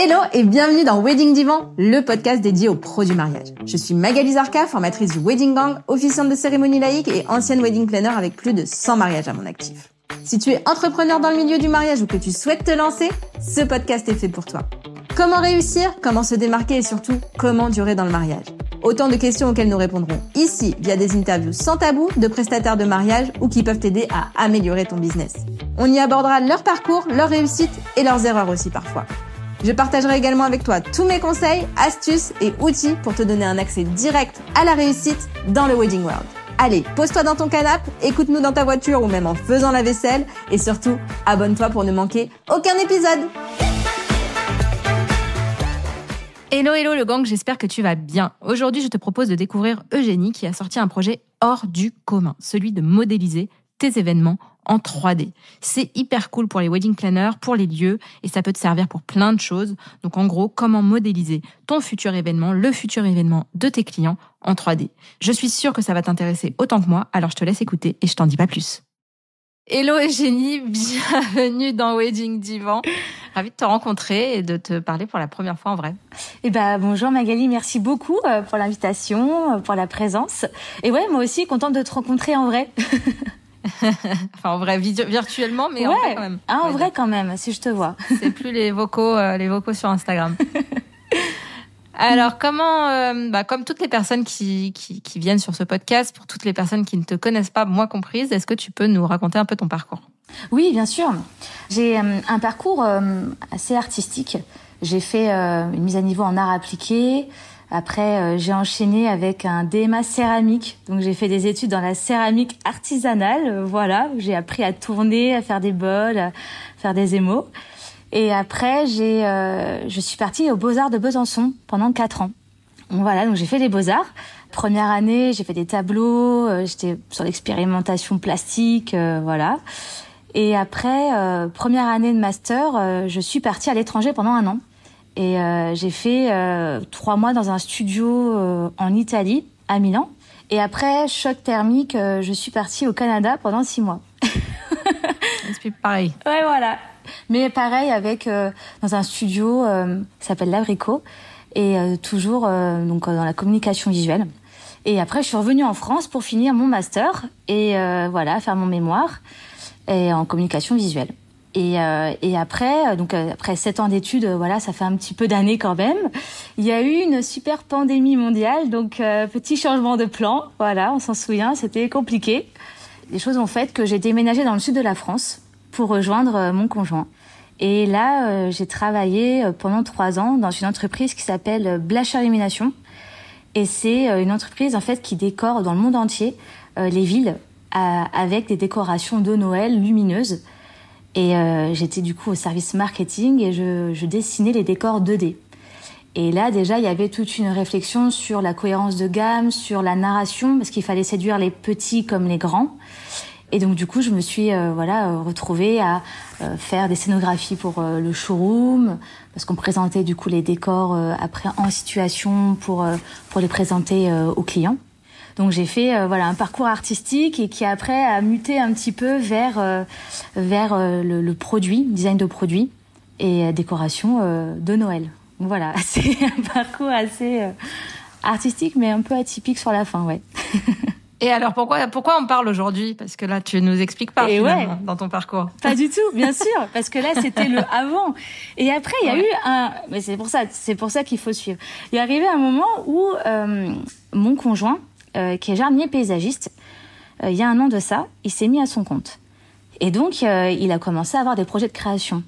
Hello et bienvenue dans Wedding Divan, le podcast dédié aux pros du mariage. Je suis Magali Zarka, formatrice du Wedding Gang, officiante de cérémonie laïque et ancienne wedding planner avec plus de 100 mariages à mon actif. Si tu es entrepreneur dans le milieu du mariage ou que tu souhaites te lancer, ce podcast est fait pour toi. Comment réussir, comment se démarquer et surtout, comment durer dans le mariage? Autant de questions auxquelles nous répondrons ici via des interviews sans tabou de prestataires de mariage ou qui peuvent t'aider à améliorer ton business. On y abordera leur parcours, leurs réussites et leurs erreurs aussi parfois. Je partagerai également avec toi tous mes conseils, astuces et outils pour te donner un accès direct à la réussite dans le Wedding World. Allez, pose-toi dans ton canapé, écoute-nous dans ta voiture ou même en faisant la vaisselle et surtout, abonne-toi pour ne manquer aucun épisode. Hello le gang, j'espère que tu vas bien. Aujourd'hui, je te propose de découvrir Eugénie qui a sorti un projet hors du commun, celui de modéliser tes événements en 3D. C'est hyper cool pour les wedding planners, pour les lieux, et ça peut te servir pour plein de choses. Donc en gros, comment modéliser ton futur événement, le futur événement de tes clients en 3D. Je suis sûre que ça va t'intéresser autant que moi, alors je te laisse écouter et je t'en dis pas plus. Hello Eugénie, bienvenue dans Wedding Divan. Ravie de te rencontrer et de te parler pour la première fois en vrai. Bonjour Magali, merci beaucoup pour l'invitation, pour la présence. Et ouais, moi aussi, contente de te rencontrer en vrai. Enfin, en vrai, virtuellement, mais en vrai quand même. Ah, en vrai quand même, si je te vois. C'est plus les vocaux sur Instagram. Alors, comme toutes les personnes qui viennent sur ce podcast, pour toutes les personnes qui ne te connaissent pas, moi comprise, est-ce que tu peux nous raconter un peu ton parcours ? Oui, bien sûr. J'ai un parcours assez artistique. J'ai fait une mise à niveau en art appliqué. Après, j'ai enchaîné avec un DMA céramique. Donc, j'ai fait des études dans la céramique artisanale. Voilà, où j'ai appris à tourner, à faire des bols, à faire des émaux. Et après, je suis partie aux Beaux-Arts de Besançon pendant 4 ans. Voilà, donc j'ai fait les Beaux-Arts. Première année, j'ai fait des tableaux. J'étais sur l'expérimentation plastique, voilà. Et après, première année de master, je suis partie à l'étranger pendant 1 an. Et j'ai fait 3 mois dans un studio en Italie, à Milan. Et après, choc thermique, je suis partie au Canada pendant 6 mois. C'est pareil. Ouais, voilà. Mais pareil avec dans un studio qui s'appelle L'Abricot et toujours donc dans la communication visuelle. Et après, je suis revenue en France pour finir mon master et voilà, faire mon mémoire et en communication visuelle. Et après, donc après 7 ans d'études, voilà, ça fait un petit peu d'années quand même. Il y a eu une super pandémie mondiale, donc petit changement de plan. Voilà, on s'en souvient, c'était compliqué. Les choses ont fait que j'ai déménagé dans le sud de la France pour rejoindre mon conjoint. Et là, j'ai travaillé pendant 3 ans dans une entreprise qui s'appelle Blacher Illumination. Et c'est une entreprise en fait qui décore dans le monde entier les villes avec des décorations de Noël lumineuses. Et j'étais du coup au service marketing et je dessinais les décors 2D. Et là déjà il y avait toute une réflexion sur la cohérence de gamme, sur la narration parce qu'il fallait séduire les petits comme les grands. Et donc du coup je me suis retrouvée à faire des scénographies pour le showroom parce qu'on présentait du coup les décors après en situation pour les présenter aux clients. Donc j'ai fait un parcours artistique et qui après a muté un petit peu vers le produit, design de produit et décoration de Noël. Donc voilà, c'est un parcours assez artistique mais un peu atypique sur la fin, ouais. Et alors pourquoi on parle aujourd'hui ? Parce que là tu nous expliques pas finalement dans ton parcours. Pas du tout, bien sûr, parce que là c'était le avant. Et après il y a eu mais c'est pour ça qu'il faut suivre. Il est arrivé un moment où mon conjoint qui est jardinier paysagiste, il y a 1 an de ça, il s'est mis à son compte. Et donc, il a commencé à avoir des projets de création.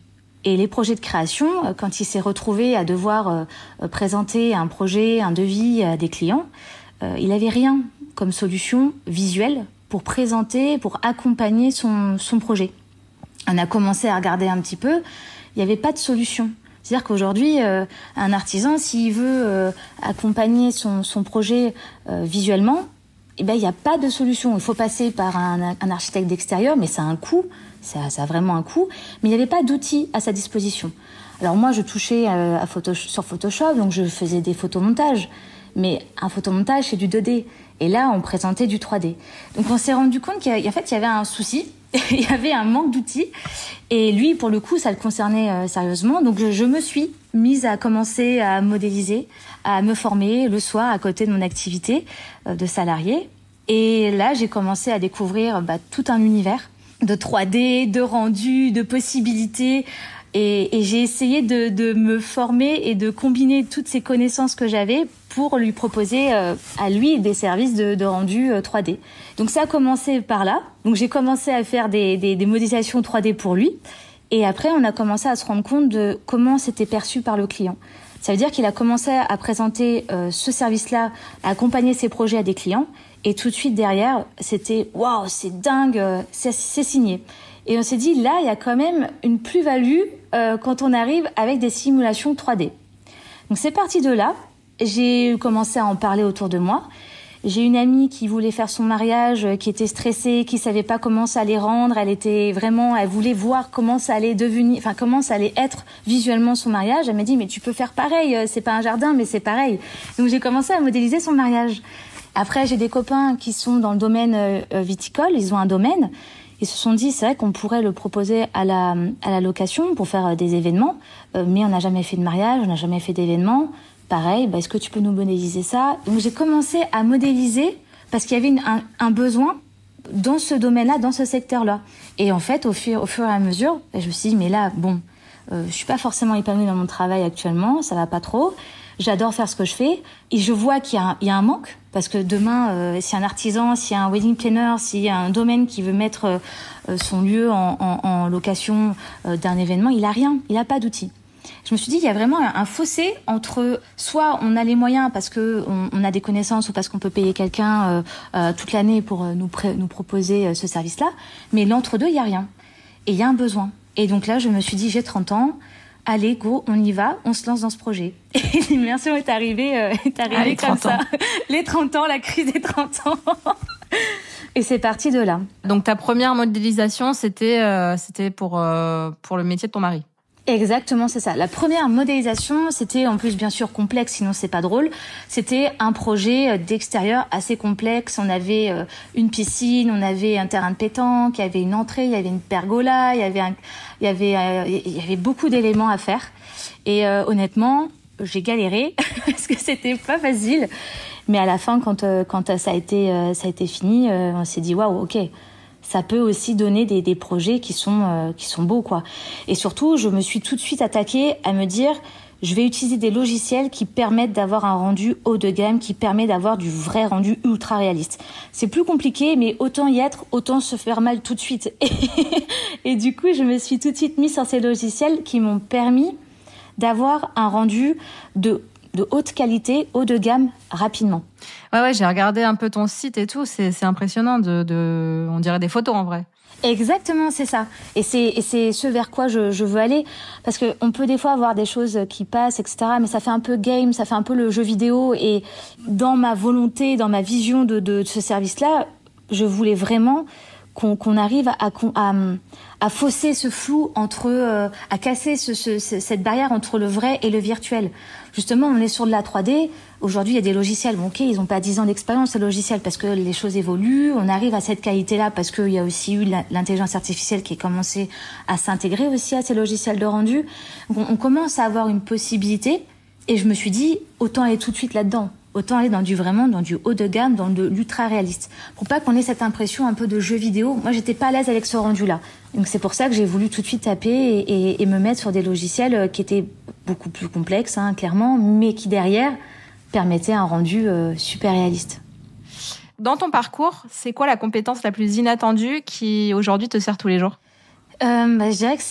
Et les projets de création, quand il s'est retrouvé à devoir présenter un projet, un devis à des clients, il n'avait rien comme solution visuelle pour présenter, pour accompagner son projet. On a commencé à regarder un petit peu, il n'y avait pas de solution. C'est-à-dire qu'aujourd'hui, un artisan, s'il veut accompagner son projet visuellement, il n'y a pas de solution. Il faut passer par un architecte d'extérieur, mais ça a un coût, ça a vraiment un coût. Mais il n'y avait pas d'outils à sa disposition. Alors moi, je touchais sur Photoshop, donc je faisais des photomontages. Mais un photomontage, c'est du 2D. Et là, on présentait du 3D. Donc on s'est rendu compte qu'en fait, il y avait un souci, il y avait un manque d'outils. Et lui, pour le coup, ça le concernait sérieusement. Donc, je me suis mise à commencer à modéliser, à me former le soir à côté de mon activité de salarié. Et là, j'ai commencé à découvrir tout un univers de 3D, de rendu, de possibilités. Et j'ai essayé de me former et de combiner toutes ces connaissances que j'avais pour lui proposer à lui des services de rendu 3D. Donc ça a commencé par là. Donc j'ai commencé à faire des modélisations 3D pour lui. Et après, on a commencé à se rendre compte de comment c'était perçu par le client. Ça veut dire qu'il a commencé à présenter ce service-là, à accompagner ses projets à des clients. Et tout de suite derrière, c'était « Waouh, c'est dingue, c'est signé ». Et on s'est dit, là, il y a quand même une plus-value quand on arrive avec des simulations 3D. Donc c'est parti de là. J'ai commencé à en parler autour de moi. J'ai une amie qui voulait faire son mariage, qui était stressée, qui savait pas comment ça allait rendre. Elle voulait voir comment ça allait devenir, enfin comment ça allait être visuellement son mariage. Elle m'a dit, mais tu peux faire pareil. C'est pas un jardin, mais c'est pareil. Donc j'ai commencé à modéliser son mariage. Après, j'ai des copains qui sont dans le domaine viticole. Ils ont un domaine. Ils se sont dit, c'est vrai qu'on pourrait le proposer à la location pour faire des événements, mais on n'a jamais fait de mariage, on n'a jamais fait d'événement. Pareil, est-ce que tu peux nous modéliser ça? Donc j'ai commencé à modéliser parce qu'il y avait un besoin dans ce domaine-là, dans ce secteur-là. Et en fait, au fur et à mesure, je me suis dit, mais là, je suis pas forcément épanouie dans mon travail actuellement, ça va pas trop. J'adore faire ce que je fais et je vois qu'il y a un manque parce que demain, s'il y a un artisan, s'il y a un wedding planner, s'il y a un domaine qui veut mettre son lieu en location d'un événement, il a rien, il a pas d'outils. Je me suis dit, il y a vraiment un fossé entre soit on a les moyens parce que on a des connaissances ou parce qu'on peut payer quelqu'un toute l'année pour nous proposer ce service-là, mais l'entre-deux, il y a rien. Et il y a un besoin. Et donc là, je me suis dit, j'ai 30 ans, allez, go, on y va, on se lance dans ce projet. Et l'immersion est arrivée comme ça. Les 30 ans, la crise des 30 ans. Et c'est parti de là. Donc ta première modélisation, c'était pour le métier de ton mari. Exactement, c'est ça. La première modélisation, c'était en plus bien sûr complexe, sinon c'est pas drôle. C'était un projet d'extérieur assez complexe. On avait une piscine, on avait un terrain de pétanque, il y avait une entrée, il y avait une pergola, il y avait beaucoup d'éléments à faire. Et honnêtement, j'ai galéré parce que c'était pas facile. Mais à la fin, quand ça a été fini, on s'est dit waouh, ok. Ça peut aussi donner des projets qui sont beaux, quoi. Et surtout, je me suis tout de suite attaquée à me dire, je vais utiliser des logiciels qui permettent d'avoir un rendu haut de gamme, qui permet d'avoir du vrai rendu ultra réaliste. C'est plus compliqué, mais autant y être, autant se faire mal tout de suite. Et du coup, je me suis tout de suite mise sur ces logiciels qui m'ont permis d'avoir un rendu de haute qualité, haut de gamme, rapidement. Ouais, j'ai regardé un peu ton site et tout, c'est impressionnant on dirait des photos en vrai. Exactement, c'est ça. Et c'est ce vers quoi je veux aller. Parce que on peut des fois avoir des choses qui passent, etc. Mais ça fait un peu game, ça fait un peu le jeu vidéo. Et dans ma volonté, dans ma vision de ce service-là, je voulais vraiment qu'on arrive à fausser ce flou à casser cette barrière entre le vrai et le virtuel. Justement, on est sur de la 3D. Aujourd'hui, il y a des logiciels. Bon, ok, ils n'ont pas 10 ans d'expérience, ces logiciels, parce que les choses évoluent. On arrive à cette qualité-là parce qu'il y a aussi eu l'intelligence artificielle qui a commencé à s'intégrer aussi à ces logiciels de rendu. Donc, on commence à avoir une possibilité. Et je me suis dit, autant aller tout de suite là-dedans. Autant aller dans du haut de gamme, dans de l'ultra réaliste. Pour pas qu'on ait cette impression un peu de jeu vidéo. Moi, j'étais pas à l'aise avec ce rendu-là. Donc, c'est pour ça que j'ai voulu tout de suite taper et me mettre sur des logiciels qui étaient beaucoup plus complexes, clairement, mais qui derrière permettaient un rendu super réaliste. Dans ton parcours, c'est quoi la compétence la plus inattendue qui aujourd'hui te sert tous les jours? Je dirais que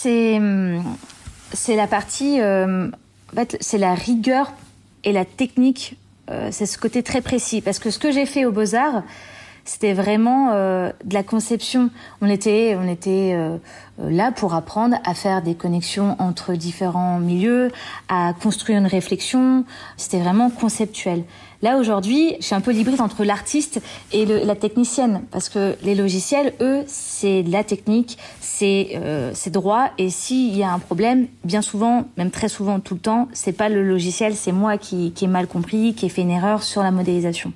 c'est la partie, en fait, c'est la rigueur et la technique. C'est ce côté très précis, parce que ce que j'ai fait aux Beaux-Arts, c'était vraiment de la conception. On était là pour apprendre à faire des connexions entre différents milieux, à construire une réflexion. C'était vraiment conceptuel. Là, aujourd'hui, je suis un peu l'hybride entre l'artiste et la technicienne, parce que les logiciels, eux, c'est de la technique, c'est droit, et s'il y a un problème, bien souvent, même très souvent, tout le temps, c'est pas le logiciel, c'est moi qui ai mal compris, qui ai fait une erreur sur la modélisation.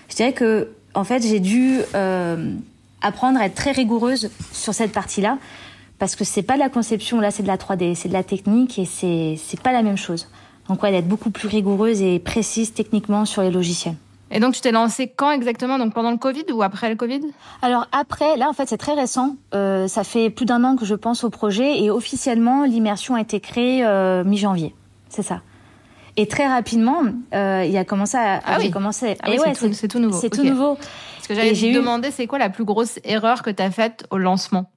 Je dirais que, en fait, j'ai dû apprendre à être très rigoureuse sur cette partie-là, parce que c'est pas de la conception, là c'est de la 3D, c'est de la technique et c'est pas la même chose. Donc ouais, d'être beaucoup plus rigoureuse et précise techniquement sur les logiciels. Et donc tu t'es lancée quand exactement? Donc pendant le Covid ou après le Covid? Alors après, là en fait c'est très récent. Ça fait plus d'1 an que je pense au projet et officiellement l'immersion a été créée mi-janvier. C'est ça. Et très rapidement, il a commencé à... j'ai commencé. Ah oui, c'est tout nouveau. C'est tout nouveau. Ce que j'allais te demander, c'est quoi la plus grosse erreur que tu as faite au lancement?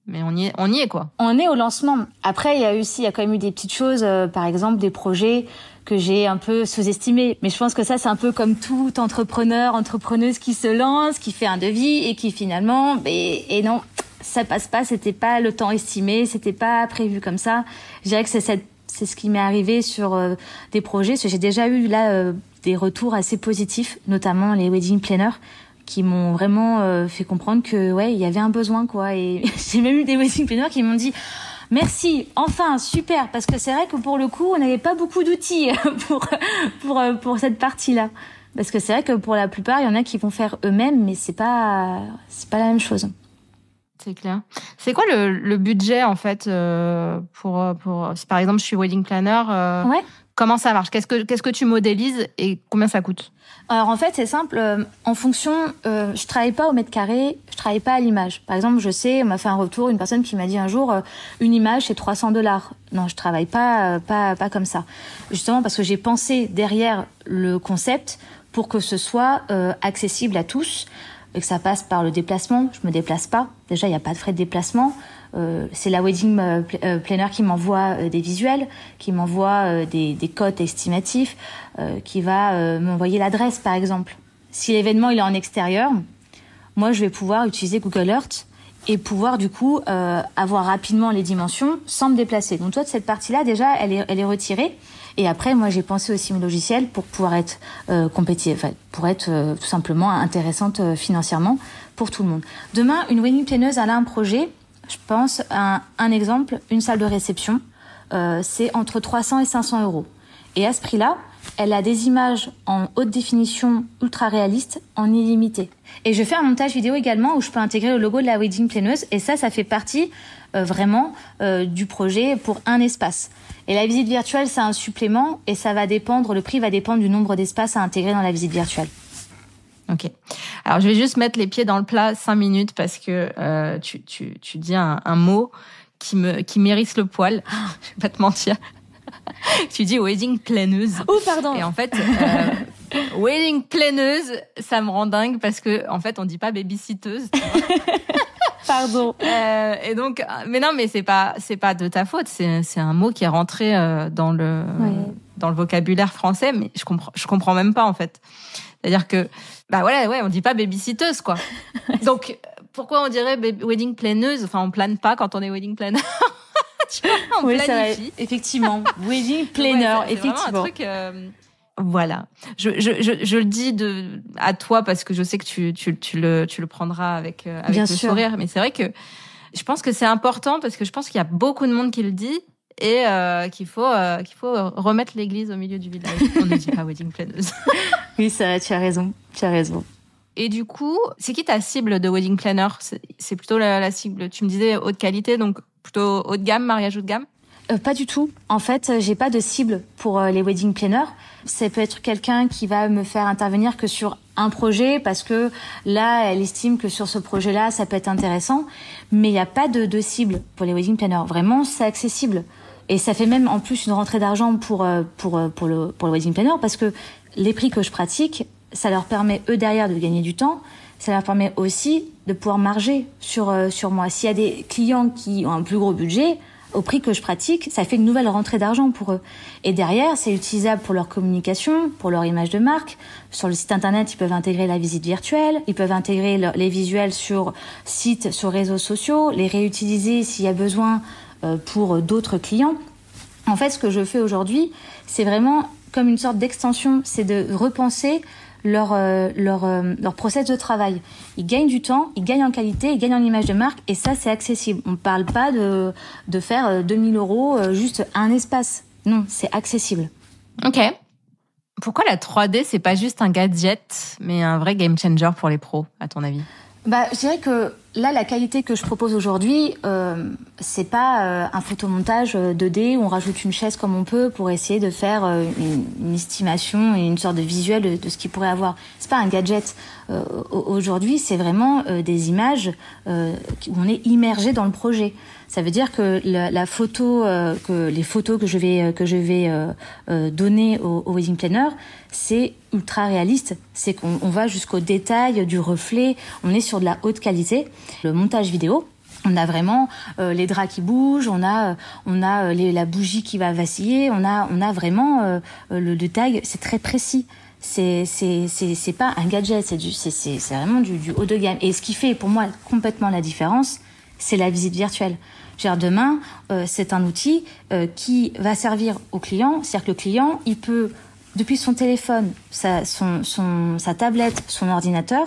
Mais on y est quoi. On est au lancement. Après, il y a quand même eu des petites choses, par exemple des projets que j'ai un peu sous-estimés. Mais je pense que ça, c'est un peu comme tout entrepreneuse qui se lance, qui fait un devis et qui finalement, et non, ça passe pas. C'était pas le temps estimé, c'était pas prévu comme ça. Je dirais que c'est ce qui m'est arrivé sur des projets. Parce que j'ai déjà eu là des retours assez positifs, notamment les wedding planners, qui m'ont vraiment fait comprendre que ouais, il y avait un besoin quoi. Et j'ai même eu des wedding planners qui m'ont dit merci, enfin super, parce que c'est vrai que pour le coup, on n'avait pas beaucoup d'outils pour cette partie-là. Parce que c'est vrai que pour la plupart, il y en a qui vont faire eux-mêmes, mais c'est pas la même chose. C'est clair. C'est quoi le budget en fait pour si par exemple je suis wedding planner, ouais. Comment ça marche? Qu'est-ce que tu modélises et combien ça coûte? Alors en fait c'est simple, en fonction, je travaille pas au mètre carré, je travaille pas à l'image. Par exemple, je sais, on m'a fait un retour, une personne qui m'a dit un jour, une image c'est $300. Non, je travaille pas comme ça. Justement parce que j'ai pensé derrière le concept pour que ce soit accessible à tous. Et que ça passe par le déplacement. Je me déplace pas. Déjà, il n'y a pas de frais de déplacement. C'est la wedding planner qui m'envoie des visuels, qui m'envoie des codes estimatifs, qui va m'envoyer l'adresse, par exemple. Si l'événement il est en extérieur, moi, je vais pouvoir utiliser Google Earth et pouvoir, du coup, avoir rapidement les dimensions sans me déplacer. Donc, toi, de cette partie-là, déjà, elle est retirée. Et après, moi, j'ai pensé aussi mes logiciels pour pouvoir être compétitive, pour être tout simplement intéressante financièrement pour tout le monde. Demain, une wedding planneuse, elle a un projet. Je pense à un exemple, une salle de réception. C'est entre 300 et 500 €. Et à ce prix-là, elle a des images en haute définition ultra réalistes en illimité. Et je fais un montage vidéo également où je peux intégrer le logo de la wedding planneuse. Et ça fait partie vraiment du projet pour un espace. Et la visite virtuelle, c'est un supplément et ça va dépendre, le prix va dépendre du nombre d'espaces à intégrer dans la visite virtuelle. Ok. Alors, je vais juste mettre les pieds dans le plat 5 minutes parce que tu dis un mot qui m'hérisse le poil. Je vais pas te mentir. Tu dis wedding planneuse. Oh, pardon. Et en fait, wedding planneuse, ça me rend dingue parce que en fait, on dit pas babysitteuse. Pardon. Et donc, mais non, mais c'est pas de ta faute. C'est un mot qui est rentré dans le vocabulaire français, mais je comprends même pas en fait. C'est-à-dire que on dit pas babysitteuse quoi. Donc pourquoi on dirait wedding planeuse? Enfin, on plane pas quand on est wedding planner. Tu vois, on planifie. Effectivement, wedding planner, c'est effectivement. Vraiment un truc. Voilà. Je le dis à toi parce que je sais que tu le prendras avec le sourire. Mais c'est vrai que je pense que c'est important parce que je pense qu'il y a beaucoup de monde qui le dit et qu'il faut remettre l'église au milieu du village. On ne dit pas wedding planeuse. Oui, ça, tu as raison. Et du coup, c'est qui ta cible de wedding planner? C'est plutôt la cible, tu me disais haute qualité, donc plutôt haut de gamme, mariage haut de gamme? Pas du tout. En fait, j'ai pas de cible pour les wedding planners. Ça peut être quelqu'un qui va me faire intervenir que sur un projet parce que là, elle estime que sur ce projet-là, ça peut être intéressant. Mais il n'y a pas de cible pour les wedding planners. Vraiment, c'est accessible. Et ça fait même en plus une rentrée d'argent pour le wedding planner parce que les prix que je pratique, ça leur permet eux derrière de gagner du temps. Ça leur permet aussi de pouvoir marger sur moi. S'il y a des clients qui ont un plus gros budget, au prix que je pratique, ça fait une nouvelle rentrée d'argent pour eux. Et derrière, c'est utilisable pour leur communication, pour leur image de marque. Sur le site internet, ils peuvent intégrer la visite virtuelle, ils peuvent intégrer les visuels sur sites, sur réseaux sociaux, les réutiliser s'il y a besoin pour d'autres clients. En fait, ce que je fais aujourd'hui, c'est vraiment comme une sorte d'extension, c'est de repenser leur process de travail. Ils gagnent du temps, ils gagnent en qualité, ils gagnent en image de marque et ça, c'est accessible. On ne parle pas de faire 2 000 € juste un espace. Non, c'est accessible. Ok. Pourquoi la 3D, c'est pas juste un gadget, mais un vrai game changer pour les pros, à ton avis? Je dirais que Là, la qualité que je propose aujourd'hui, c'est pas un photomontage 2D où on rajoute une chaise comme on peut pour essayer de faire une estimation et une sorte de visuel de ce qu'il pourrait avoir. C'est pas un gadget. Aujourd'hui, c'est vraiment des images où on est immergé dans le projet. Ça veut dire que la photo, que les photos que je vais donner au wedding planner, c'est ultra réaliste. C'est qu'on va jusqu'au détail du reflet. On est sur de la haute qualité. Le montage vidéo, on a vraiment les draps qui bougent, on a la bougie qui va vaciller, on a vraiment le détail. C'est très précis. C'est pas un gadget, c'est vraiment du haut de gamme. Et ce qui fait pour moi complètement la différence, c'est la visite virtuelle. Demain, c'est un outil qui va servir au client. C'est-à-dire que le client, il peut, depuis son téléphone, sa tablette, son ordinateur,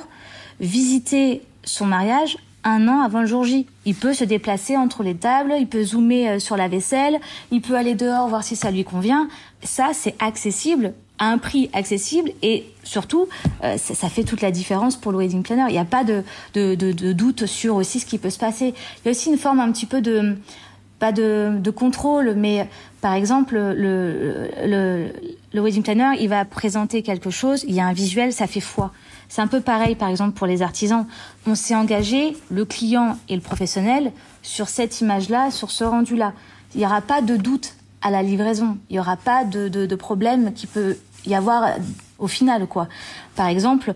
visiter son mariage 1 an avant le jour J. Il peut se déplacer entre les tables, il peut zoomer sur la vaisselle, il peut aller dehors voir si ça lui convient. Ça, c'est accessible, à un prix accessible, et surtout, ça fait toute la différence pour le wedding planner. Il n'y a pas de doute sur aussi ce qui peut se passer. Il y a aussi une forme un petit peu pas de contrôle, mais par exemple, le wedding planner, il va présenter quelque chose, il y a un visuel, ça fait foi. C'est un peu pareil, par exemple, pour les artisans. On s'est engagé, le client et le professionnel, sur cette image-là, sur ce rendu-là. Il n'y aura pas de doute à la livraison. Il n'y aura pas de problème qui peut y avoir au final, quoi. Par exemple,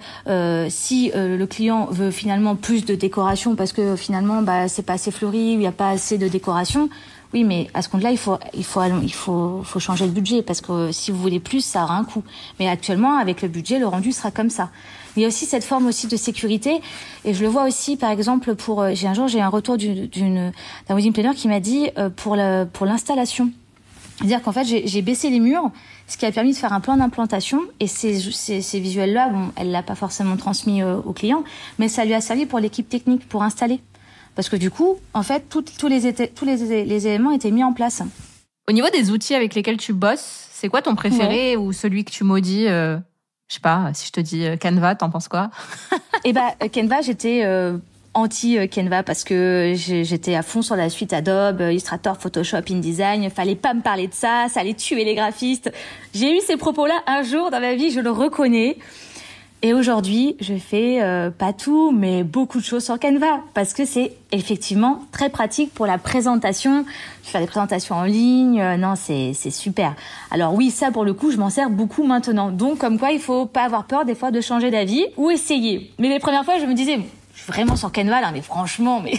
si le client veut finalement plus de décoration parce que finalement, c'est pas assez fleuri, ou il n'y a pas assez de décoration, oui, mais à ce compte-là, il faut changer le budget, parce que si vous voulez plus, ça aura un coût. Mais actuellement, avec le budget, le rendu sera comme ça. Il y a aussi cette forme aussi de sécurité, et je le vois aussi, par exemple, j'ai un retour d'un wedding planner qui m'a dit pour l'installation. C'est-à-dire qu'en fait, j'ai baissé les murs, ce qui a permis de faire un plan d'implantation, et ces visuels-là, elle l'a pas forcément transmis au client, mais ça lui a servi pour l'équipe technique, pour installer. Parce que du coup, en fait, tous les éléments étaient mis en place. Au niveau des outils avec lesquels tu bosses, c'est quoi ton préféré, ou celui que tu maudis je sais pas, si je te dis Canva, t'en penses quoi? Canva, j'étais anti-Canva parce que j'étais à fond sur la suite Adobe, Illustrator, Photoshop, InDesign. Fallait pas me parler de ça, ça allait tuer les graphistes. J'ai eu ces propos-là un jour dans ma vie, je le reconnais. Et aujourd'hui, je fais pas tout, mais beaucoup de choses sur Canva, parce que c'est effectivement très pratique pour la présentation. Faire des présentations en ligne, non, c'est super. Alors oui, ça pour le coup, je m'en sers beaucoup maintenant. Donc comme quoi, il faut pas avoir peur des fois de changer d'avis ou essayer. Mais les premières fois, je me disais, je suis vraiment sur Canva là, mais franchement, mais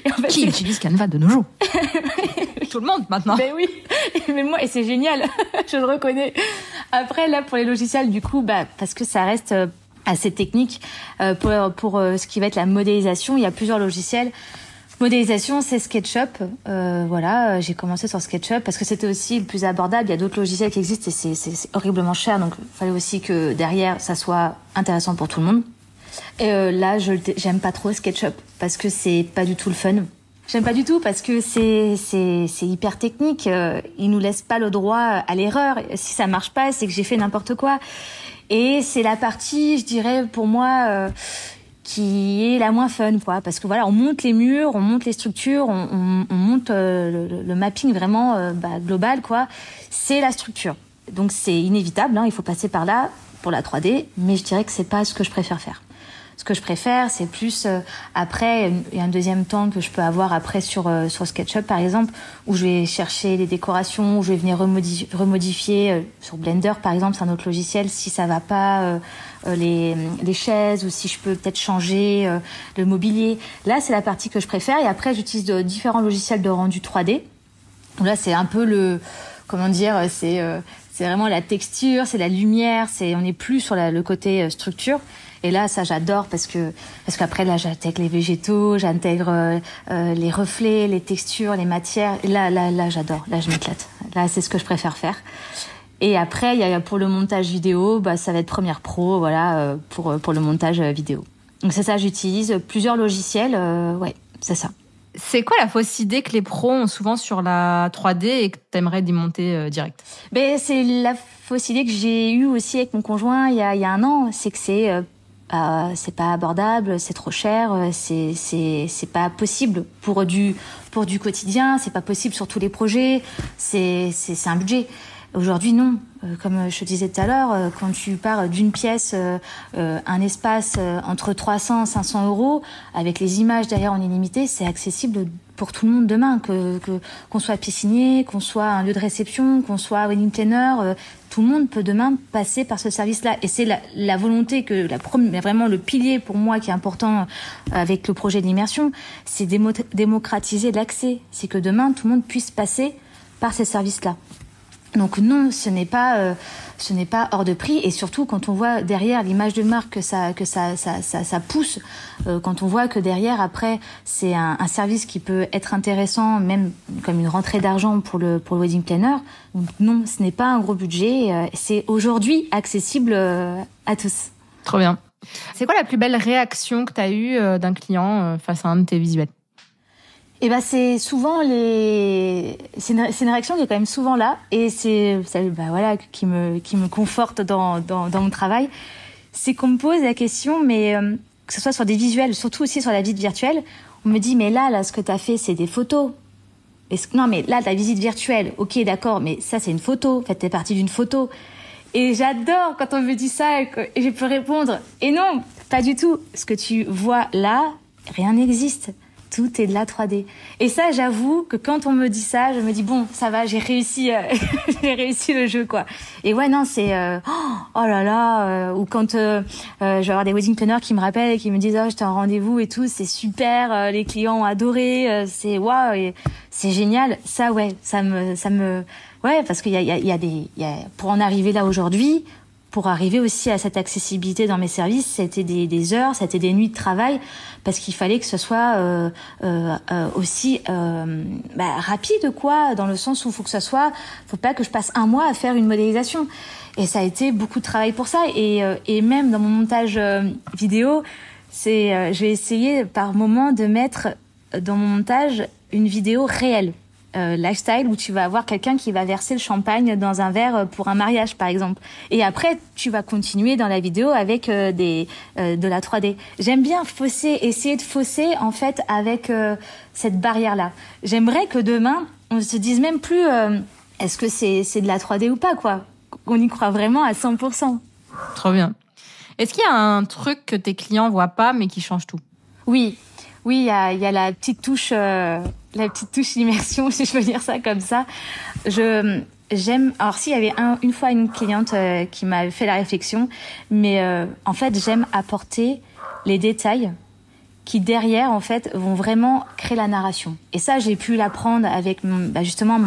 et en fait, qui utilise Canva de nos jours? Tout le monde maintenant. Ben oui, mais moi, et c'est génial, je le reconnais. Après, là, pour les logiciels, du coup, parce que ça reste assez technique, pour ce qui va être la modélisation, il y a plusieurs logiciels. Modélisation, c'est SketchUp. Voilà, j'ai commencé sur SketchUp parce que c'était aussi le plus abordable. Il y a d'autres logiciels qui existent et c'est horriblement cher, donc il fallait aussi que derrière, ça soit intéressant pour tout le monde. Et là, j'aime pas trop SketchUp parce que c'est pas du tout le fun. J'aime pas du tout parce que c'est hyper technique. Il nous laisse pas le droit à l'erreur. Si ça marche pas, c'est que j'ai fait n'importe quoi. Et c'est la partie, je dirais, pour moi, qui est la moins fun, quoi. Parce que voilà, on monte les murs, on monte les structures, on monte le mapping vraiment global, quoi. C'est la structure. Donc c'est inévitable, hein, il faut passer par là pour la 3D. Mais je dirais que c'est pas ce que je préfère faire. Ce que je préfère, c'est plus après, il y a un deuxième temps que je peux avoir après sur SketchUp, par exemple, où je vais chercher les décorations, où je vais venir remodifier sur Blender, par exemple, c'est un autre logiciel, si ça va pas, les chaises, ou si je peux peut-être changer le mobilier. Là, c'est la partie que je préfère. Et après, j'utilise différents logiciels de rendu 3D. Donc là, c'est un peu c'est vraiment la texture, c'est la lumière, on est plus sur le côté structure. Et là, ça, j'adore parce qu'après, là, j'intègre les végétaux, j'intègre les reflets, les textures, les matières. Et là, j'adore. Là, je m'éclate. Là, c'est ce que je préfère faire. Et après, il y a pour le montage vidéo, ça va être Premiere Pro, voilà, pour le montage vidéo. Donc c'est ça, j'utilise plusieurs logiciels. Ouais, c'est ça. C'est quoi la fausse idée que les pros ont souvent sur la 3D et que tu aimerais démonter direct? C'est la fausse idée que j'ai eue aussi avec mon conjoint il y a 1 an. C'est que c'est c'est pas abordable, c'est trop cher, c'est pas possible pour du quotidien, c'est pas possible sur tous les projets, c'est un budget. Aujourd'hui, non. Comme je te disais tout à l'heure, quand tu pars d'une pièce, un espace entre 300 et 500 euros, avec les images derrière en illimité, c'est accessible pour tout le monde demain. Qu'on soit piscinier, qu'on soit un lieu de réception, qu'on soit wedding planner, tout le monde peut demain passer par ce service-là. Et c'est la volonté vraiment le pilier pour moi qui est important avec le projet d'immersion, c'est démocratiser l'accès. C'est que demain, tout le monde puisse passer par ces services-là. Donc non, ce n'est pas hors de prix, et surtout quand on voit derrière l'image de marque que ça pousse, quand on voit que derrière après c'est un service qui peut être intéressant, même comme une rentrée d'argent pour le wedding planner. Donc non, ce n'est pas un gros budget, c'est aujourd'hui accessible à tous. Trop bien. C'est quoi la plus belle réaction que tu as eue d'un client face à un de tes visuels ? Et c'est souvent c'est une réaction qui est quand même souvent là, et c'est qui me conforte dans mon travail. C'est qu'on me pose la question, mais que ce soit sur des visuels, surtout aussi sur la visite virtuelle, on me dit mais là ce que tu as fait c'est des photos. Non mais là ta visite virtuelle, OK d'accord, mais ça c'est une photo, faites partie d'une photo. Et j'adore quand on me dit ça et je peux répondre et non, pas du tout. Ce que tu vois là, rien n'existe. Tout est de la 3D. Et ça, j'avoue que quand on me dit ça, je me dis bon, ça va, j'ai réussi le jeu, quoi. Et ouais, non, c'est oh là là, ou quand je vais avoir des wedding planners qui me rappellent et qui me disent j'étais en rendez-vous et tout, c'est super, les clients ont adoré, c'est waouh, et c'est génial. Ça, ouais, ça me, ouais, parce qu'il y a pour en arriver là aujourd'hui. Pour arriver aussi à cette accessibilité dans mes services, c'était des heures, c'était des nuits de travail, parce qu'il fallait que ce soit aussi rapide, quoi, dans le sens où faut pas que je passe un mois à faire une modélisation. Et ça a été beaucoup de travail pour ça. Et même dans mon montage vidéo, je vais essayer par moment de mettre dans mon montage une vidéo réelle. Lifestyle, où tu vas avoir quelqu'un qui va verser le champagne dans un verre pour un mariage par exemple, et après tu vas continuer dans la vidéo avec de la 3D. J'aime bien essayer de fausser en fait avec cette barrière là. J'aimerais que demain on se dise même plus est-ce que c'est de la 3D ou pas, quoi, qu'on y croit vraiment à 100%. Trop bien. Est-ce qu'il y a un truc que tes clients voient pas mais qui change tout? Oui, il y a la petite touche d'immersion, si je peux dire ça comme ça. J'aime. Alors, s'il y avait une fois une cliente qui m'a fait la réflexion, mais en fait, j'aime apporter les détails qui derrière en fait vont vraiment créer la narration. Et ça, j'ai pu l'apprendre avec justement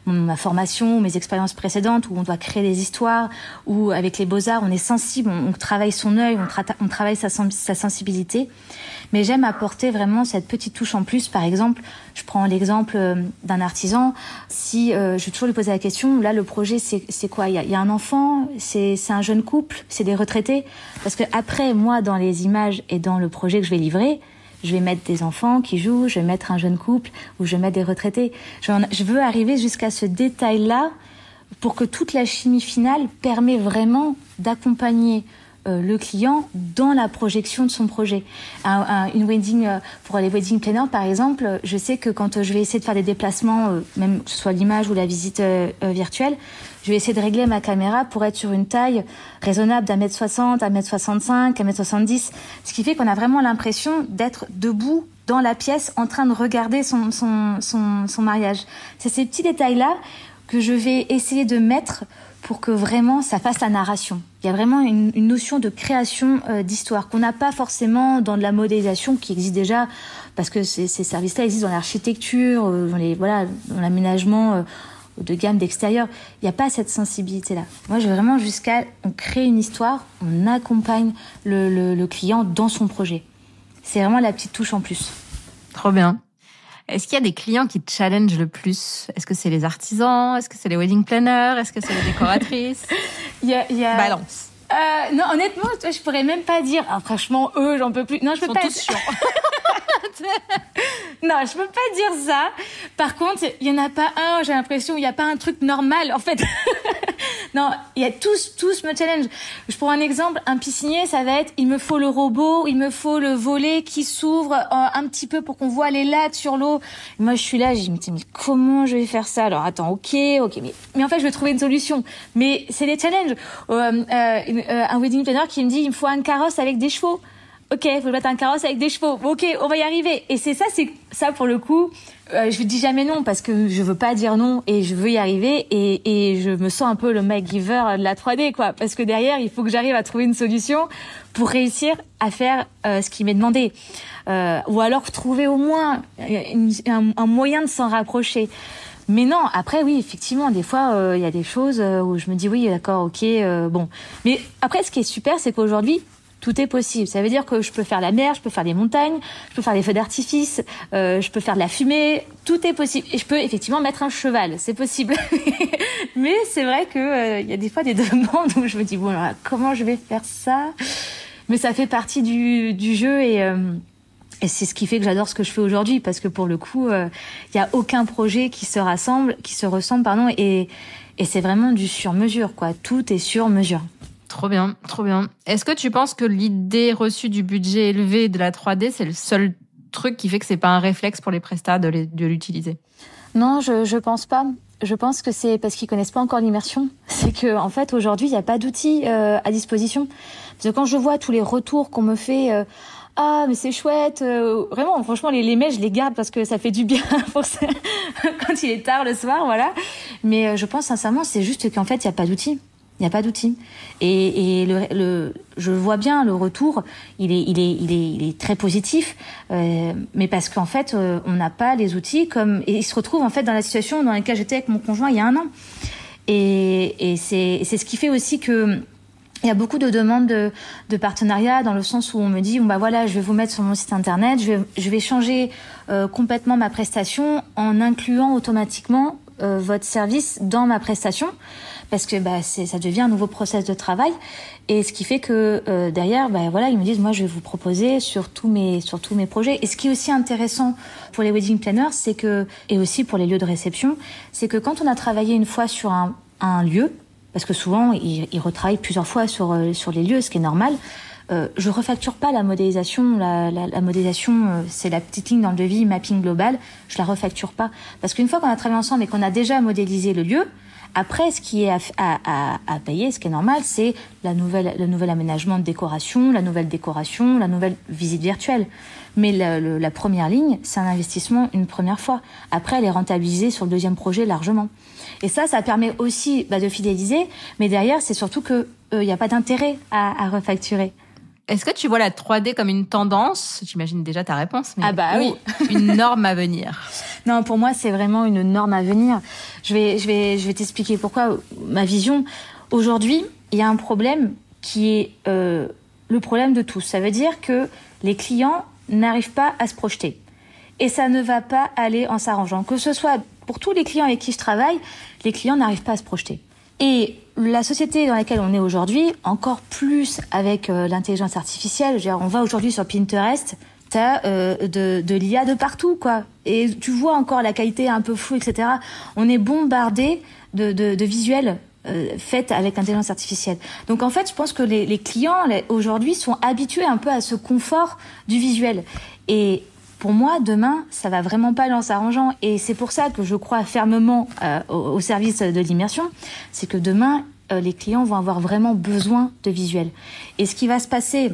ma formation, mes expériences précédentes, où on doit créer des histoires, où avec les Beaux-Arts, on est sensible, on travaille son œil, on travaille sa sensibilité. Mais j'aime apporter vraiment cette petite touche en plus. Par exemple, je prends l'exemple d'un artisan. Si je vais toujours lui poser la question, là le projet c'est quoi? Il y a un enfant, c'est un jeune couple, c'est des retraités. Parce que après, moi, dans les images et dans le projet que je vais livrer, je vais mettre des enfants qui jouent, je vais mettre un jeune couple ou je vais mettre des retraités. Je veux arriver jusqu'à ce détail-là pour que toute la chimie finale permet vraiment d'accompagner le client dans la projection de son projet. Pour les wedding planners, par exemple, je sais que quand je vais essayer de faire des déplacements, même que ce soit l'image ou la visite virtuelle, je vais essayer de régler ma caméra pour être sur une taille raisonnable d'1m60, 1m65, 1m70, ce qui fait qu'on a vraiment l'impression d'être debout dans la pièce en train de regarder son mariage. C'est ces petits détails-là que je vais essayer de mettre pour que vraiment ça fasse la narration. Il y a vraiment une notion de création d'histoire qu'on n'a pas forcément dans de la modélisation qui existe déjà, parce que ces services-là existent dans l'architecture, dans l'aménagement de gamme d'extérieur. Il n'y a pas cette sensibilité-là. Moi, je vais vraiment on crée une histoire, on accompagne le client dans son projet. C'est vraiment la petite touche en plus. Trop bien. Est-ce qu'il y a des clients qui te challengent le plus? Est-ce que c'est les artisans? Est-ce que c'est les wedding planners? Est-ce que c'est les décoratrices? Balance. Non, honnêtement, je pourrais même pas dire. Ah, franchement, eux, j'en peux plus. Non, je peux pas. Ils sont tous chiants. Non, je peux pas dire ça. Par contre, il y en a pas un, j'ai l'impression, il y a pas un truc normal, en fait. Non, il y a tous me challenge. Je prends un exemple, un piscinier, ça va être, il me faut le robot, il me faut le volet qui s'ouvre un petit peu pour qu'on voit les lattes sur l'eau. Et moi, je suis là, je me dis, mais comment je vais faire ça? Alors, attends, ok, mais en fait, je vais trouver une solution. Mais c'est des challenges. Un wedding planner qui me dit, il me faut un carrosse avec des chevaux. Ok, faut mettre un carrosse avec des chevaux. Ok, on va y arriver. Et c'est ça pour le coup. Je dis jamais non parce que je veux pas dire non et je veux y arriver et je me sens un peu le MacGyver de la 3D quoi. Parce que derrière, il faut que j'arrive à trouver une solution pour réussir à faire ce qui m'est demandé. Ou alors trouver au moins un moyen de s'en rapprocher. Mais non, après oui, effectivement, des fois il y a des choses où je me dis oui, d'accord, ok, bon. Mais après, ce qui est super, c'est qu'aujourd'hui tout est possible. Ça veut dire que je peux faire la mer, je peux faire des montagnes, je peux faire des feux d'artifice, je peux faire de la fumée. Tout est possible. Et je peux effectivement mettre un cheval. C'est possible. Mais c'est vrai que y a des fois des demandes où je me dis bon, alors, comment je vais faire ça? Mais ça fait partie du jeu et c'est ce qui fait que j'adore ce que je fais aujourd'hui parce que pour le coup, y a aucun projet qui se ressemble, et c'est vraiment du sur-mesure quoi. Tout est sur mesure. Trop bien, trop bien. Est-ce que tu penses que l'idée reçue du budget élevé de la 3D, c'est le seul truc qui fait que c'est pas un réflexe pour les prestats de l'utiliser? Non, je pense pas. Je pense que c'est parce qu'ils connaissent pas encore l'immersion. C'est que en fait aujourd'hui, il y a pas d'outils à disposition. Parce que quand je vois tous les retours qu'on me fait ah mais c'est chouette, vraiment franchement les mails je les garde parce que ça fait du bien pour ça quand il est tard le soir, voilà. Mais je pense sincèrement c'est juste qu'en fait il y a pas d'outils. Il n'y a pas d'outils. Et je vois bien le retour, il est très positif, mais parce qu'en fait, on n'a pas les outils et il se retrouve en fait dans la situation dans laquelle j'étais avec mon conjoint il y a 1 an. Et c'est ce qui fait aussi que il y a beaucoup de demandes de partenariat dans le sens où on me dit bon bah voilà, je vais vous mettre sur mon site internet, je vais changer complètement ma prestation en incluant automatiquement votre service dans ma prestation. Parce que ça devient un nouveau process de travail et ce qui fait que derrière voilà ils me disent moi je vais vous proposer sur tous mes projets. Et ce qui est aussi intéressant pour les wedding planners c'est que et aussi pour les lieux de réception c'est que quand on a travaillé une fois sur un lieu parce que souvent ils retravaillent plusieurs fois sur les lieux, ce qui est normal. Je refacture pas la modélisation. La modélisation, c'est la petite ligne dans le devis, mapping global. Je la refacture pas parce qu'une fois qu'on a travaillé ensemble et qu'on a déjà modélisé le lieu. Après, ce qui est à payer, ce qui est normal, c'est le nouvel aménagement de décoration, la nouvelle visite virtuelle. Mais la première ligne, c'est un investissement une première fois. Après, elle est rentabilisée sur le deuxième projet largement. Et ça permet aussi de fidéliser, mais derrière, c'est surtout que y a pas d'intérêt à refacturer. Est-ce que tu vois la 3D comme une tendance? J'imagine déjà ta réponse, mais oui. Une norme à venir? Non, pour moi, c'est vraiment une norme à venir. Je vais t'expliquer pourquoi. Ma vision, aujourd'hui, il y a un problème qui est le problème de tous. Ça veut dire que les clients n'arrivent pas à se projeter. Et ça ne va pas aller en s'arrangeant. Que ce soit pour tous les clients avec qui je travaille, les clients n'arrivent pas à se projeter. Et la société dans laquelle on est aujourd'hui, encore plus avec l'intelligence artificielle, on va aujourd'hui sur Pinterest, t'as de l'IA de partout, quoi. Et tu vois encore la qualité un peu floue, etc. On est bombardé de visuels faits avec l'intelligence artificielle. Donc en fait, je pense que les clients aujourd'hui sont habitués un peu à ce confort du visuel. Et pour moi, demain, ça va vraiment pas aller en s'arrangeant. Et c'est pour ça que je crois fermement au service de l'immersion. C'est que demain, les clients vont avoir vraiment besoin de visuels. Et ce qui va se passer,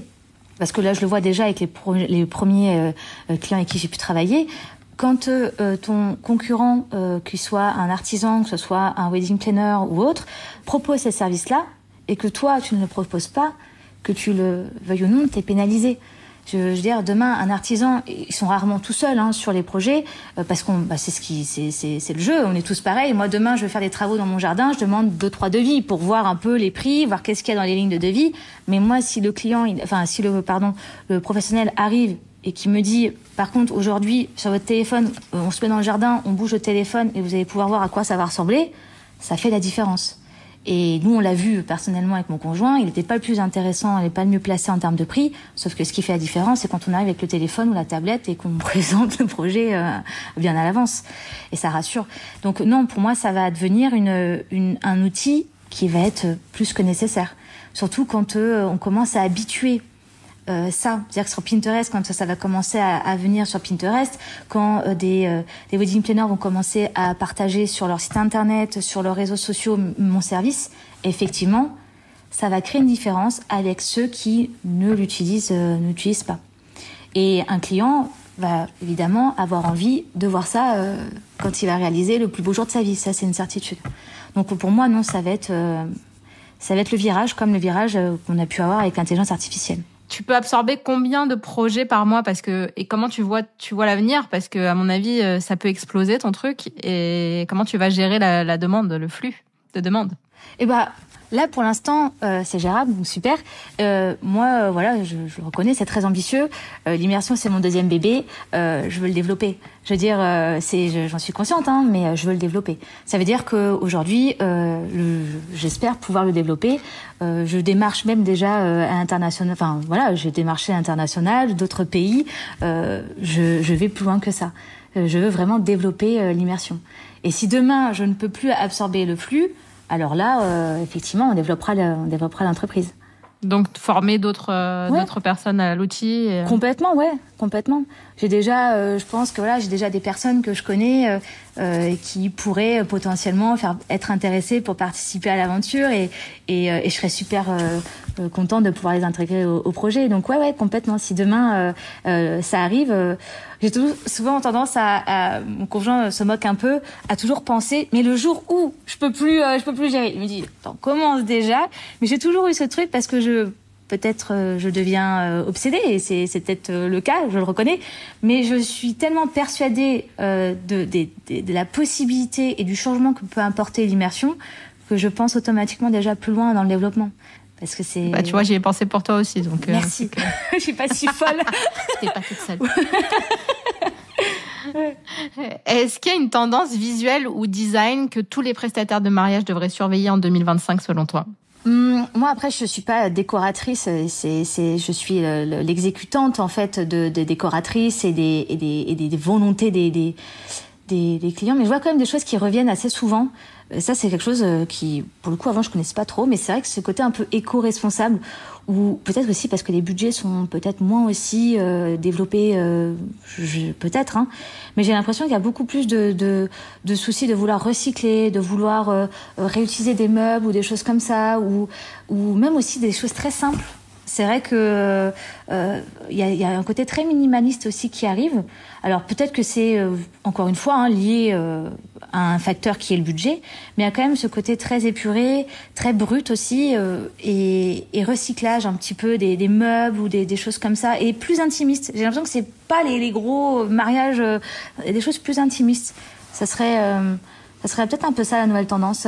parce que là, je le vois déjà avec les premiers clients avec qui j'ai pu travailler, quand ton concurrent, qu'il soit un artisan, que ce soit un wedding planner ou autre, propose ces services-là, et que toi, tu ne le proposes pas, que tu le veuilles ou non, t'es pénalisé. Je veux dire, demain, un artisan, ils sont rarement tout seuls sur les projets, parce qu'on, c'est le jeu, on est tous pareils. Moi, demain, je vais faire des travaux dans mon jardin, je demande 2-3 devis pour voir un peu les prix, voir qu'est-ce qu'il y a dans les lignes de devis. Mais moi, si le le professionnel arrive et qui me dit, par contre, aujourd'hui, sur votre téléphone, on se met dans le jardin, on bouge le téléphone et vous allez pouvoir voir à quoi ça va ressembler, ça fait la différence. Et nous, on l'a vu personnellement avec mon conjoint, il n'était pas le plus intéressant, il n'est pas le mieux placé en termes de prix, sauf que ce qui fait la différence, c'est quand on arrive avec le téléphone ou la tablette et qu'on présente le projet bien à l'avance. Et ça rassure. Donc non, pour moi, ça va devenir un outil qui va être plus que nécessaire. Surtout quand on commence à habituer ça. C'est-à-dire que sur Pinterest, quand ça va commencer à venir sur Pinterest, quand des wedding planners vont commencer à partager sur leur site internet, sur leurs réseaux sociaux mon service, effectivement, ça va créer une différence avec ceux qui n'utilisent pas. Et un client va évidemment avoir envie de voir ça quand il va réaliser le plus beau jour de sa vie. Ça, c'est une certitude. Donc pour moi, non, ça va être le virage, comme le virage qu'on a pu avoir avec l'intelligence artificielle. Tu peux absorber combien de projets par mois et comment tu vois l'avenir, parce que à mon avis ça peut exploser ton truc, et comment tu vas gérer la demande, le flux de demande? Là, pour l'instant, c'est gérable, donc super. Moi, voilà, je le reconnais, c'est très ambitieux. L'immersion, c'est mon deuxième bébé. Je veux le développer. Je veux dire, j'en suis consciente, hein, mais je veux le développer. Ça veut dire qu'aujourd'hui, j'espère pouvoir le développer. Je démarche même déjà à l'international. Enfin, voilà, j'ai démarché à l'international, d'autres pays. Je vais plus loin que ça. Je veux vraiment développer l'immersion. Et si demain, je ne peux plus absorber le flux, alors là, effectivement, on développera l'entreprise. Donc, former d'autres personnes à l'outil. Complètement, ouais, complètement. J'ai déjà, je pense que j'ai déjà des personnes que je connais qui pourraient potentiellement être intéressées pour participer à l'aventure, et je serais super contente de pouvoir les intégrer au projet. Donc ouais, complètement. Si demain ça arrive, j'ai souvent tendance mon conjoint se moque un peu, à toujours penser, mais le jour où je peux plus gérer, il me dit, attends, commence déjà. Mais j'ai toujours eu ce truc parce que je deviens obsédée, et c'est peut-être le cas, je le reconnais, mais je suis tellement persuadée de la possibilité et du changement que peut apporter l'immersion, que je pense automatiquement déjà plus loin dans le développement. Parce que c'est... tu vois, j'y ai pensé pour toi aussi, donc... Merci. Je suis pas si folle. T'es pas toute seule. Est-ce qu'il y a une tendance visuelle ou design que tous les prestataires de mariage devraient surveiller en 2025 selon toi? Moi, après, je suis pas décoratrice. Je suis l'exécutante en fait des décoratrices et des volontés des clients. Mais je vois quand même des choses qui reviennent assez souvent. Ça, c'est quelque chose qui, pour le coup, avant, je connaissais pas trop. Mais c'est vrai que ce côté un peu éco-responsable, ou peut-être aussi parce que les budgets sont peut-être moins aussi développés, peut-être. Hein. Mais j'ai l'impression qu'il y a beaucoup plus de soucis de vouloir recycler, de vouloir réutiliser des meubles ou des choses comme ça, ou même aussi des choses très simples. C'est vrai que y a un côté très minimaliste aussi qui arrive. Alors peut-être que c'est encore une fois lié à un facteur qui est le budget, mais il y a quand même ce côté très épuré, très brut aussi, et recyclage un petit peu des meubles ou des choses comme ça, et plus intimiste. J'ai l'impression que c'est pas les gros mariages, des choses plus intimistes. Ça serait peut-être un peu ça la nouvelle tendance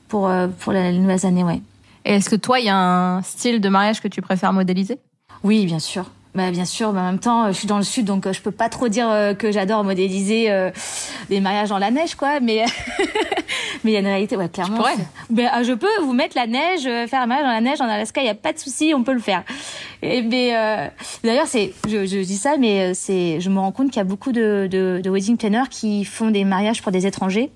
pour les nouvelles années, ouais. Et est-ce que toi, il y a un style de mariage que tu préfères modéliser? Oui, bien sûr. Bien sûr, mais en même temps, je suis dans le sud, donc je peux pas trop dire que j'adore modéliser des mariages dans la neige, quoi. Mais mais il y a une réalité, ouais, clairement. Tu pourrais. Je peux vous mettre la neige, faire un mariage dans la neige en Alaska, il y a pas de souci, on peut le faire. Et d'ailleurs, je dis ça, mais je me rends compte qu'il y a beaucoup de wedding planners qui font des mariages pour des étrangers,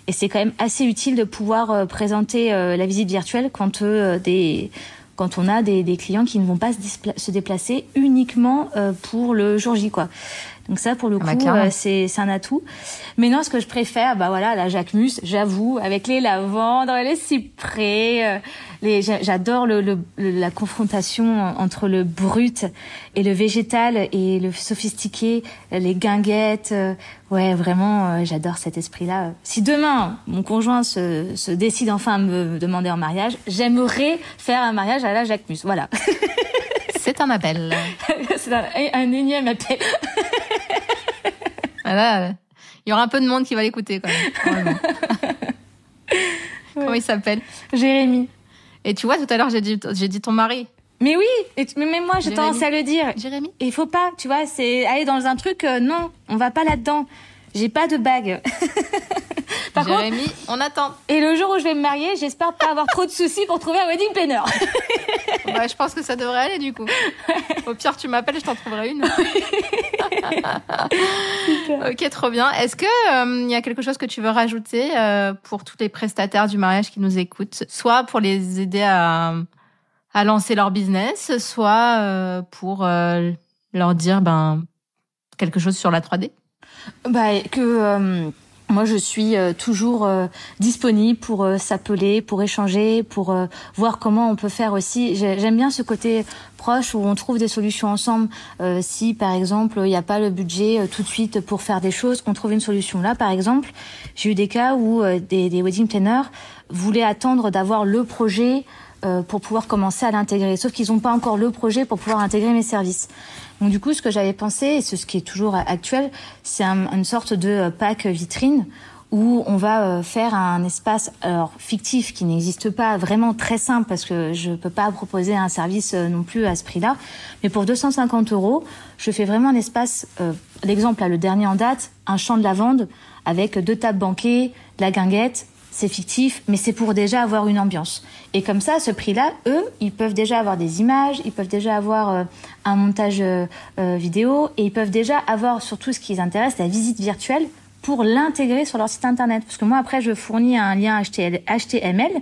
et c'est quand même assez utile de pouvoir présenter la visite virtuelle quand on a des clients qui ne vont pas se déplacer uniquement pour le jour J, quoi. Donc ça, pour le coup, c'est un atout. Mais non, ce que je préfère, la Jacquemus, j'avoue, avec les lavandres, les cyprès, j'adore la confrontation entre le brut et le végétal et le sophistiqué, les guinguettes. Ouais, vraiment, j'adore cet esprit-là. Si demain, mon conjoint se décide enfin à me demander en mariage, j'aimerais faire un mariage à la Jacquemus. Voilà. C'est un appel. C'est un énième appel. Voilà, il y aura un peu de monde qui va l'écouter quand même. Comment il s'appelle? Jérémy. Et tu vois, tout à l'heure, j'ai dit ton mari. Mais oui, mais moi, j'ai tendance à le dire. Jérémy. Il faut pas, tu vois, c'est aller dans un truc, non, on va pas là-dedans. J'ai pas de bague. Jérémy, on attend. Et le jour où je vais me marier, j'espère pas avoir trop de soucis pour trouver un wedding planner. Bah, je pense que ça devrait aller du coup. Au pire, tu m'appelles, je t'en trouverai une. Ok, trop bien. Est-ce que y a quelque chose que tu veux rajouter pour tous les prestataires du mariage qui nous écoutent, soit pour les aider à lancer leur business, soit pour leur dire quelque chose sur la 3D? Moi, je suis toujours disponible pour s'appeler, pour échanger, pour voir comment on peut faire aussi. J'aime bien ce côté proche où on trouve des solutions ensemble. Si, par exemple, il n'y a pas le budget tout de suite pour faire des choses, on trouve une solution. Là, par exemple, j'ai eu des cas où des wedding planners voulaient attendre d'avoir le projet pour pouvoir commencer à l'intégrer. Sauf qu'ils n'ont pas encore le projet pour pouvoir intégrer mes services. Donc du coup, ce que j'avais pensé, et ce qui est toujours actuel, c'est une sorte de pack vitrine où on va faire un espace fictif qui n'existe pas, vraiment très simple parce que je peux pas proposer un service non plus à ce prix-là. Mais pour 250 €, je fais vraiment un espace, l'exemple là, le dernier en date, un champ de lavande avec 2 tables banquets, la guinguette. C'est fictif, mais c'est pour déjà avoir une ambiance. Et comme ça, à ce prix-là, eux, ils peuvent déjà avoir des images, ils peuvent déjà avoir un montage vidéo, et ils peuvent déjà avoir, surtout ce qui les intéresse, la visite virtuelle pour l'intégrer sur leur site internet. Parce que moi, après, je fournis un lien HTML,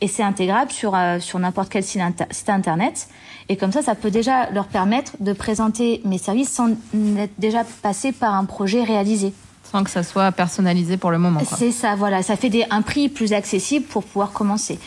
et c'est intégrable sur n'importe quel site internet. Et comme ça peut déjà leur permettre de présenter mes services sans être déjà passé par un projet réalisé. Sans que ça soit personnalisé pour le moment, quoi. C'est ça, voilà. Ça fait un prix plus accessible pour pouvoir commencer.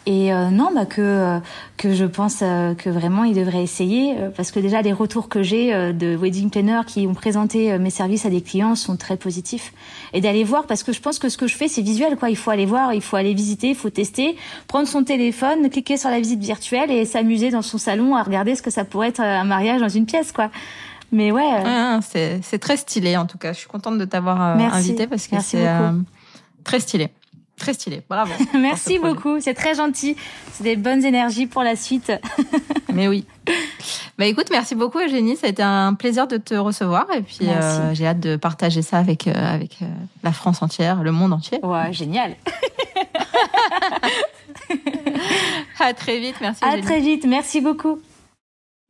Et que je pense que vraiment ils devraient essayer parce que déjà les retours que j'ai de wedding planners qui ont présenté mes services à des clients sont très positifs. Et d'aller voir parce que je pense que ce que je fais c'est visuel, quoi. Il faut aller voir, il faut aller visiter, il faut tester, prendre son téléphone, cliquer sur la visite virtuelle et s'amuser dans son salon à regarder ce que ça pourrait être un mariage dans une pièce, quoi. Mais ouais. C'est très stylé en tout cas. Je suis contente de t'avoir invité parce que c'est très stylé. Très stylé. Bravo. Merci beaucoup. C'est très gentil. C'est des bonnes énergies pour la suite. Mais oui. Écoute, merci beaucoup Eugénie. Ça a été un plaisir de te recevoir et puis j'ai hâte de partager ça avec la France entière, le monde entier. Ouais, génial. À très vite. Merci Eugénie. À très vite. Merci beaucoup.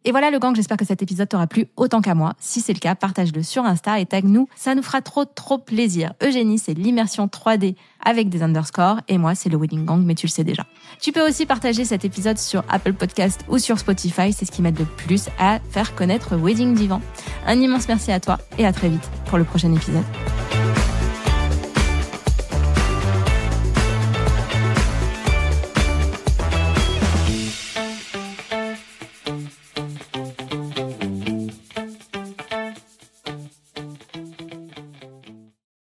Et voilà le gang, j'espère que cet épisode t'aura plu autant qu'à moi. Si c'est le cas, partage-le sur Insta et tag-nous, ça nous fera trop plaisir. Eugénie, c'est l'immersion 3D avec des underscores et moi, c'est le Wedding Gang, mais tu le sais déjà. Tu peux aussi partager cet épisode sur Apple Podcast ou sur Spotify, c'est ce qui m'aide le plus à faire connaître Wedding Divan. Un immense merci à toi et à très vite pour le prochain épisode.